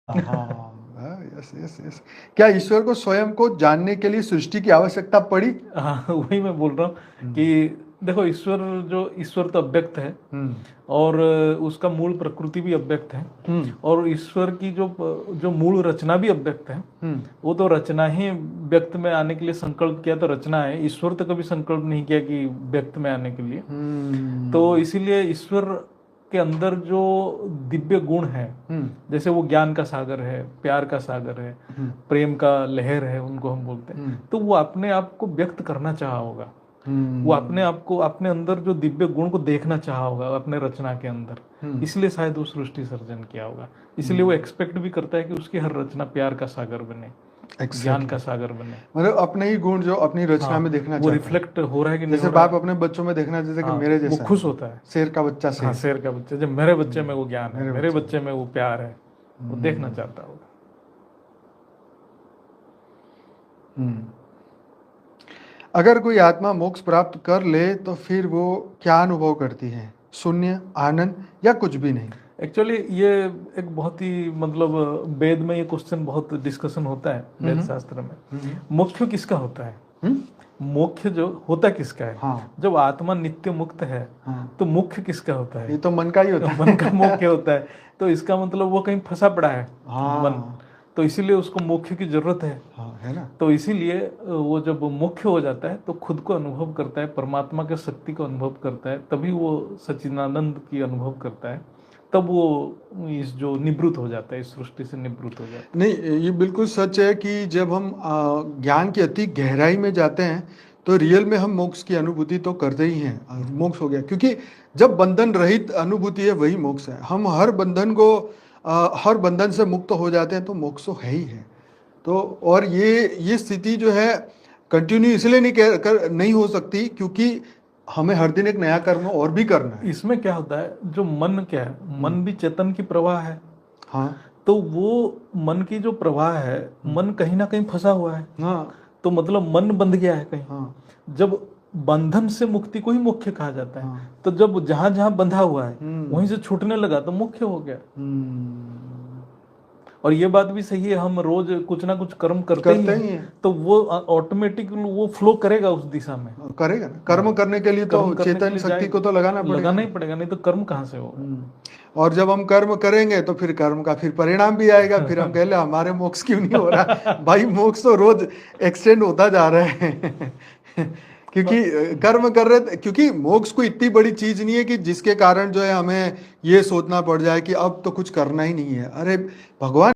हाँ, yes yes yes. क्या ईश्वर को स्वयं को जानने के लिए सृष्टि की आवश्यकता पड़ी? हाँ, वही मैं बोल रहा हूँ हम्म कि देखो, ईश्वर तो अव्यक्त है, हम्म और उसका मूल प्रकृति भी अव्यक्त है, हम्म और ईश्वर की जो जो मूल रचना भी अव्यक्त है। हम्म वो तो रचना ही व्यक्त में आने के लिए संकल्प किया, तो रचना है। ईश्वर तो कभी संकल्प नहीं किया कि व्यक्त में आने के लिए। तो हम्म इसीलिए ईश्वर के अंदर जो दिव्य गुण है, हम्म जैसे वो ज्ञान का सागर है, प्यार का सागर है, हम्म प्रेम का लहर है, उनको हम बोलते हैं, हम्म तो वो अपने आप को व्यक्त करना चाहा होगा। वो अपने हम्म आप को, अपने अंदर जो दिव्य गुण को देखना चाहा होगा अपने रचना के अंदर। हम्म इसलिए शायद वो सृष्टि सर्जन किया होगा। इसलिए वो हम्म एक्सपेक्ट भी करता है कि उसकी हर रचना प्यार का सागर बने, ज्ञान एग्जैक्टली। का सागर बने। मतलब अपने ही गुण जो अपनी रचना में हाँ, देखना वो चाहता है। रिफ्लेक्ट हो रहा है कि नहीं जैसे हो रहा बाप है। अपने बच्चों में देखना चाहता है कि हाँ, मेरे वो जैसा है, खुश होता है। शेर का बच्चा हाँ, शेर। शेर का बच्चा, जब मेरे बच्चे में वो ज्ञान है, मेरे मेरे बच्चे बच्चे में वो प्यार है, वो देखना हम्म चाहता होगा। हम्म। अगर कोई आत्मा मोक्ष प्राप्त कर ले तो फिर वो क्या अनुभव करती है? शून्य, आनंद, या कुछ भी नहीं? एक्चुअली ये एक बहुत ही, मतलब वेद में ये क्वेश्चन बहुत डिस्कशन होता है, वेद हम्म शास्त्र में। हम्म मोक्ष किसका होता है? हम्म, मोक्ष जो होता किसका है? हाँ जब आत्मा नित्य मुक्त है, हाँ, तो मुख्य किसका होता ये है? तो मन का ही होता मन का है। मोक्ष होता है। तो इसका मतलब वो कहीं फंसा पड़ा है, मन। हाँ तो इसीलिए उसको मोक्ष की जरूरत है। हाँ, है ना। तो इसीलिए वो जब मुख्य हो जाता है तो खुद को अनुभव करता है, परमात्मा के शक्ति को अनुभव करता है, तभी वो सच्चिदानंद की अनुभव करता है। तब वो इस जो निवृत्त हो जाता है, इस सृष्टि से निवृत्त हो जाता नहीं, ये बिल्कुल सच है कि जब हम ज्ञान की अति गहराई में जाते हैं तो रियल में हम मोक्ष की अनुभूति तो करते ही हैं। मोक्ष हो गया, क्योंकि जब बंधन रहित अनुभूति है वही मोक्ष है। हम हर बंधन को हर बंधन से मुक्त हो जाते हैं तो मोक्ष तो है ही है। तो और ये स्थिति जो है कंटिन्यू इसलिए नहीं हो सकती क्योंकि हमें हर दिन एक नया कर्म और भी करना है। है। इसमें क्या होता है, जो मन क्या है, हम्म, मन भी चेतन की प्रवाह है। हाँ तो वो मन की जो प्रवाह है, मन कहीं ना कहीं फंसा हुआ है। हाँ तो मतलब मन बंध गया है हाँ कहीं। जब बंधन से मुक्ति को ही मुख्य कहा जाता है। हाँ, तो जब जहां जहां बंधा हुआ है हम्म वहीं से छूटने लगा तो मुख्य हो गया। हम्म, और ये बात भी सही है, हम रोज कुछ ना कुछ कर्म करते ही करते हैं। ही हैं। तो वो ऑटोमेटिक वो फ्लो करेगा उस दिशा में। करेगा ना, हाँ, कर्म करने के लिए तो कर्म करने के चेतन लिए शक्ति को जाएगा, तो लगाना पड़ेगा लगाना ना। ही पड़ेगा, नहीं तो कर्म कहाँ से होगा। और जब हम कर्म करेंगे तो फिर कर्म का फिर परिणाम भी आएगा, फिर हम कह ले हमारे मोक्ष क्यों नहीं हो रहा। भाई मोक्ष तो रोज एक्सटेंड होता जा रहा है। क्योंकि कर्म कर रहे, क्योंकि मोक्ष कोई इतनी बड़ी चीज नहीं है कि जिसके कारण जो है हमें ये सोचना पड़ जाए कि अब तो कुछ करना ही नहीं है। अरे भगवान